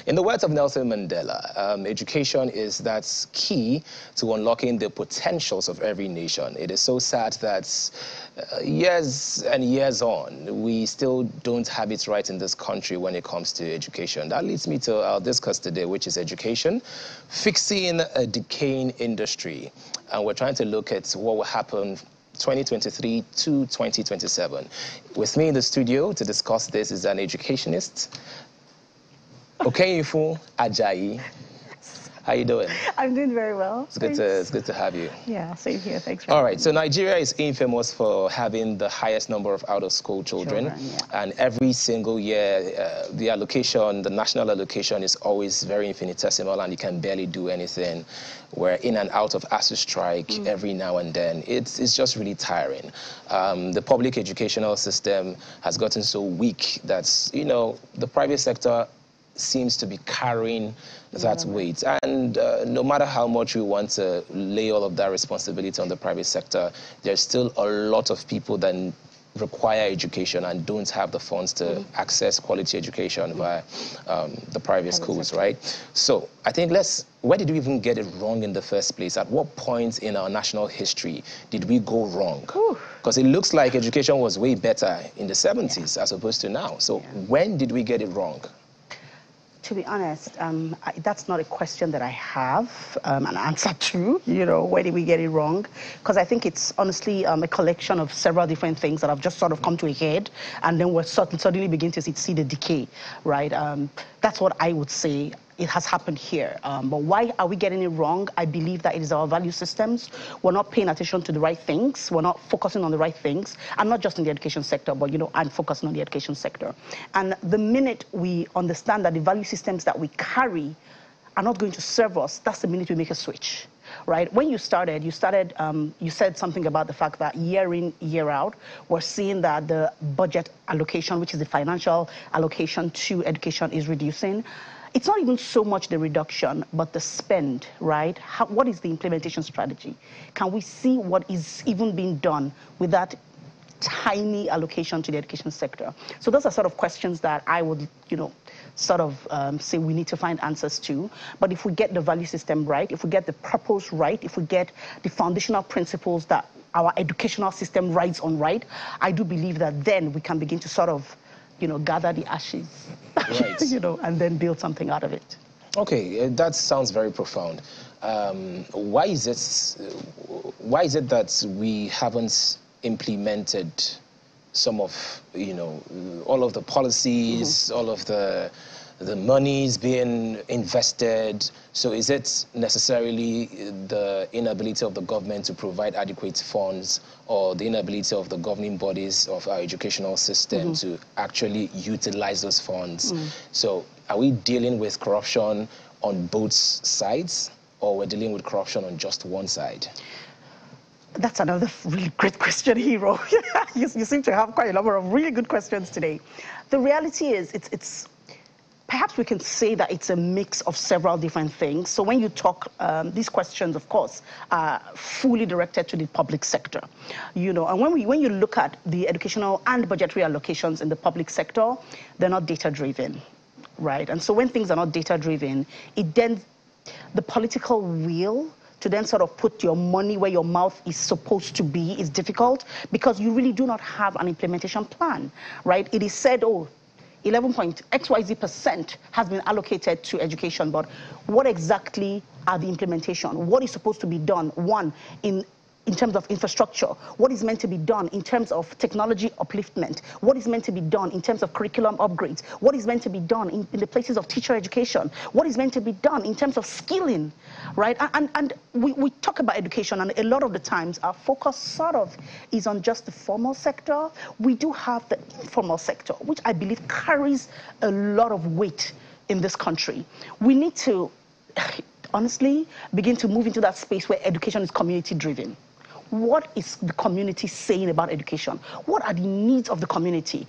In the words of Nelson Mandela, education is that's key to unlocking the potentials of every nation. It is so sad that years and years on, we still don't have it right in this country when it comes to education. That leads me to our discuss today, which is education, fixing a decaying industry. And we're trying to look at what will happen 2023 to 2027. With me in the studio to discuss this is an educationist, Okeyefun Ajayi. How you doing? I'm doing very well. It's good to have you. Yeah, same here. Thanks for All right, so Nigeria is infamous for having the highest number of out-of-school children. Yeah. And every single year, the allocation, the national allocation is always very infinitesimal and you can barely do anything. We're in and out of ASU strike every now and then. It's just really tiring. The public educational system has gotten so weak that, you know, the private sector seems to be carrying that weight. And no matter how much we want to lay all of that responsibility on the private sector, there's still a lot of people that require education and don't have the funds to access quality education via the private schools, right? So I think where did we even get it wrong in the first place? At what point in our national history did we go wrong? Because it looks like education was way better in the 70s as opposed to now. So when did we get it wrong? To be honest, that's not a question that I have an answer to. You know, where did we get it wrong? Because I think it's honestly a collection of several different things that have just sort of come to a head, and then we're suddenly begin to see the decay, right? That's what I would say. It has happened here. But why are we getting it wrong? I believe that it is our value systems. We're not paying attention to the right things. We're not focusing on the right things. I'm not just in the education sector, but, you know, I'm focusing on the education sector. And the minute we understand that the value systems that we carry are not going to serve us, that's the minute we make a switch. Right? When you started, you said something about the fact that year in, year out, we're seeing that the budget allocation, which is the financial allocation to education, is reducing. It's not even so much the reduction, but the spend, right? What is the implementation strategy? Can we see what is even being done with that tiny allocation to the education sector? So those are sort of questions that I would, you know, sort of say we need to find answers to. But if we get the value system right, if we get the purpose right, if we get the foundational principles that our educational system rides on right, I do believe that then we can begin to sort of, you know, gather the ashes, right. You know, and then build something out of it. Okay, that sounds very profound. Why is it that we haven't implemented some of, you know, all of the policies, all of the monies being invested? So is it necessarily the inability of the government to provide adequate funds, or the inability of the governing bodies of our educational system to actually utilize those funds? So are we dealing with corruption on both sides, or we're dealing with corruption on just one side? That's another really great question, Hero. You seem to have quite a number of really good questions today. The reality is, perhaps we can say that it's a mix of several different things. So when you talk, these questions, of course, are fully directed to the public sector. You know, and when you look at the educational and budgetary allocations in the public sector, they're not data-driven, right? And so when things are not data-driven, the political will to then sort of put your money where your mouth is supposed to be is difficult, because you really do not have an implementation plan, right? It is said, oh, 11.xyz% has been allocated to education, but what exactly are the implementation? What is supposed to be done? One, in terms of infrastructure, what is meant to be done in terms of technology upliftment, what is meant to be done in terms of curriculum upgrades, what is meant to be done in the places of teacher education, what is meant to be done in terms of skilling, right? And we talk about education, and a lot of the times our focus sort of is on just the formal sector. We do have the informal sector, which I believe carries a lot of weight in this country. We need to honestly begin to move into that space where education is community driven. What is the community saying about education? What are the needs of the community?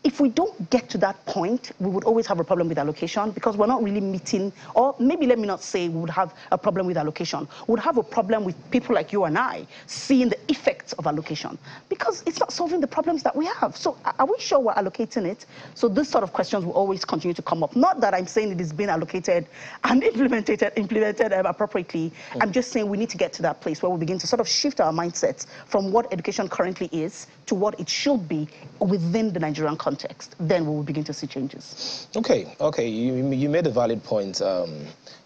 If we don't get to that point, we would always have a problem with allocation, because we're not really meeting, or maybe let me not say we would have a problem with allocation. We would have a problem with people like you and I seeing the effect aspects of allocation because it's not solving the problems that we have. So are we sure we're allocating it? So this sort of questions will always continue to come up. Not that I'm saying it is being allocated and implemented appropriately. I'm just saying we need to get to that place where we begin to sort of shift our mindsets from what education currently is to what it should be within the Nigerian context. Then we will begin to see changes. Okay. You made a valid point.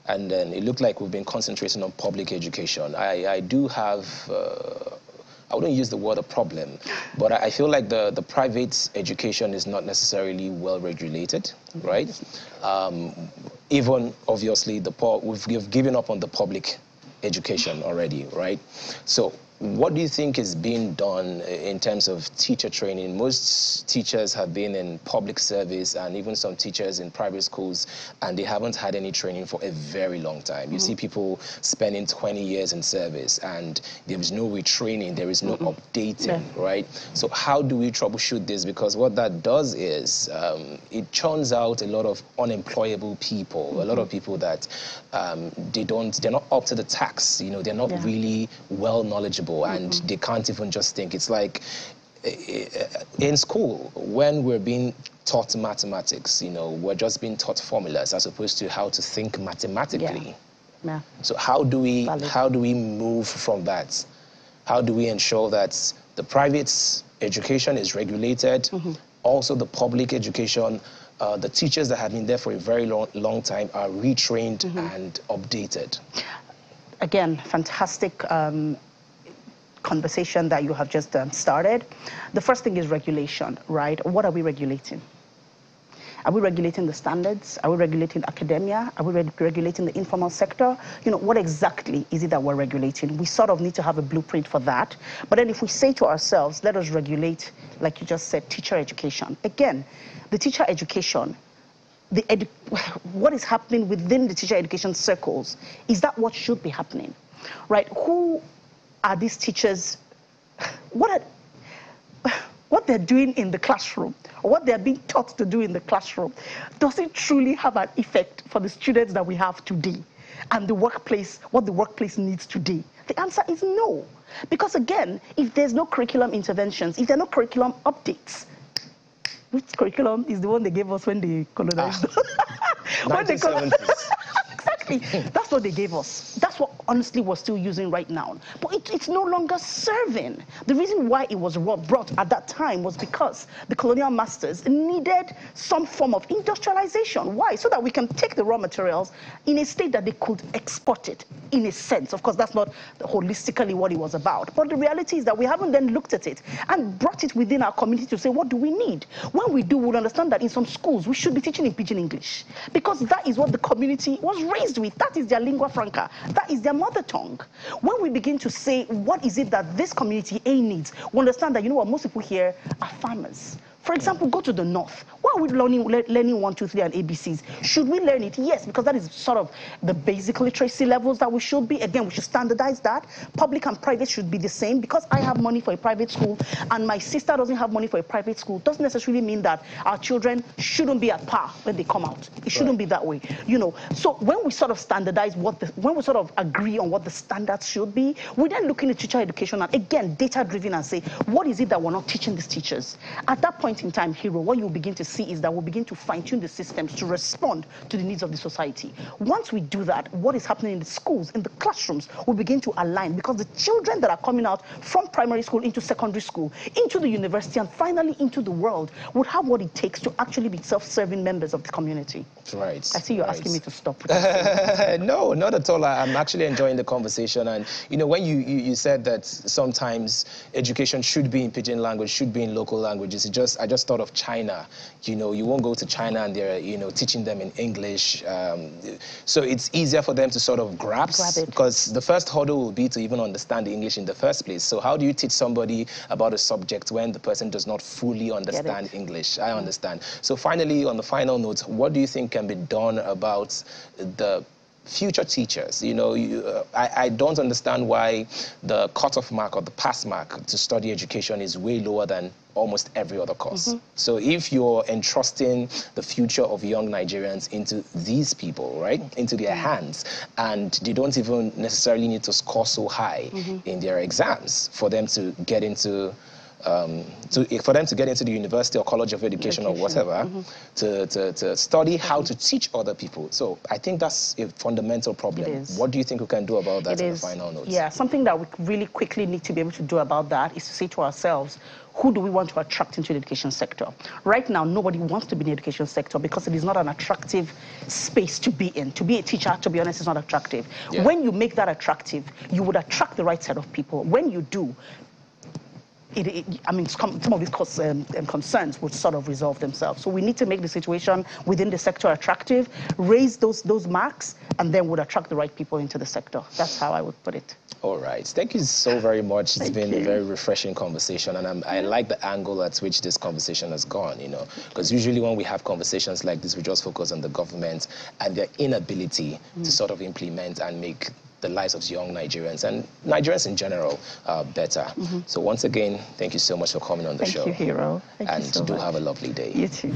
And then it looked like we've been concentrating on public education. I do have, I wouldn't use the word a problem, but I feel like the private education is not necessarily well regulated, right? Even obviously we've given up on the public education already, right? So what do you think is being done in terms of teacher training? Most teachers have been in public service and even some teachers in private schools, and they haven't had any training for a very long time. You see people spending 20 years in service and there is no retraining, there is no updating, right? So how do we troubleshoot this? Because what that does is it churns out a lot of unemployable people, a lot of people that they're not up to the task, you know, they're not really well knowledgeable. And they can't even just think. It's like in school, when we're being taught mathematics, you know, we're just being taught formulas as opposed to how to think mathematically. So how do we move from that? How do we ensure that the private education is regulated, also the public education, the teachers that have been there for a very long time are retrained and updated? Again, fantastic conversation that you have just started. The first thing is regulation, right? What are we regulating? Are we regulating the standards? Are we regulating academia? Are we regulating the informal sector? You know, what exactly is it that we're regulating? We sort of need to have a blueprint for that. But then if we say to ourselves, let us regulate, like you just said, teacher education. Again, the teacher education, what is happening within the teacher education circles, is that what should be happening, right? Who are these teachers? What they're doing in the classroom, or what they're being taught to do in the classroom, does it truly have an effect for the students that we have today and the workplace, what the workplace needs today? The answer is no. Because again, if there's no curriculum interventions, if there are no curriculum updates, which curriculum is the one they gave us when they colonized? When they colonized. Exactly. That's what they gave us. That's what honestly we're still using right now. But it's no longer serving. The reason why it was brought at that time was because the colonial masters needed some form of industrialization. Why? So that we can take the raw materials in a state that they could export it, in a sense. Of course, that's not holistically what it was about. But the reality is that we haven't then looked at it and brought it within our community to say, what do we need? When we do, we'll understand that in some schools, we should be teaching in Pidgin English. Because that is what the community was raised with. That is their lingua franca. That is their mother tongue. When we begin to say, what is it that this community A needs, we understand that, you know what, most people here are farmers. For example, go to the north. Why are we learning 1, 2, 3 and ABCs? Should we learn it? Yes, because that is sort of the basic literacy levels that we should be. Again, we should standardize that. Public and private should be the same. Because I have money for a private school and my sister doesn't have money for a private school, doesn't necessarily mean that our children shouldn't be at par when they come out. It shouldn't be that way, you know. So when we sort of standardize when we sort of agree on what the standards should be, we then look into teacher education and again, data-driven and say, what is it that we're not teaching these teachers? At that point in time, Hero, what you'll begin to see is that we'll begin to fine-tune the systems to respond to the needs of the society. Once we do that, what is happening in the schools, in the classrooms, will begin to align because the children that are coming out from primary school into secondary school, into the university, and finally into the world would have what it takes to actually be self-serving members of the community. Right. I see you're asking me to stop. No, not at all. I'm actually enjoying the conversation. And, you know, when you said that sometimes education should be in pidgin language, should be in local languages, I just thought of China. You know, you won't go to China and they're, you know, teaching them in English. So it's easier for them to sort of grasp because the first hurdle will be to even understand the English in the first place. So how do you teach somebody about a subject when the person does not fully understand English? I understand. So finally, on the final note, what do you think can be done about the future teachers. You know, I don't understand why the cutoff mark or the pass mark to study education is way lower than almost every other course. So if you're entrusting the future of young Nigerians into these people, right, into their hands, and they don't even necessarily need to score so high in their exams for them to get into the university or college of education or whatever, to study how to teach other people. So I think that's a fundamental problem. What do you think we can do about that in the final notes? Yeah, something that we really quickly need to be able to do about that is to say to ourselves, who do we want to attract into the education sector? Right now, nobody wants to be in the education sector because it is not an attractive space to be in. To be a teacher, to be honest, is not attractive. Yeah. When you make that attractive, you would attract the right set of people. When you do, I mean, some of these concerns would sort of resolve themselves. So we need to make the situation within the sector attractive, raise those marks, and then would attract the right people into the sector. That's how I would put it. All right. Thank you so very much. It's been a very refreshing conversation, and I like the angle at which this conversation has gone, you know, because usually when we have conversations like this, we just focus on the government and their inability to sort of implement and make the lives of young Nigerians and Nigerians in general better. So once again, thank you so much for coming on the show. Thank you, Hero. And do have a lovely day. You too.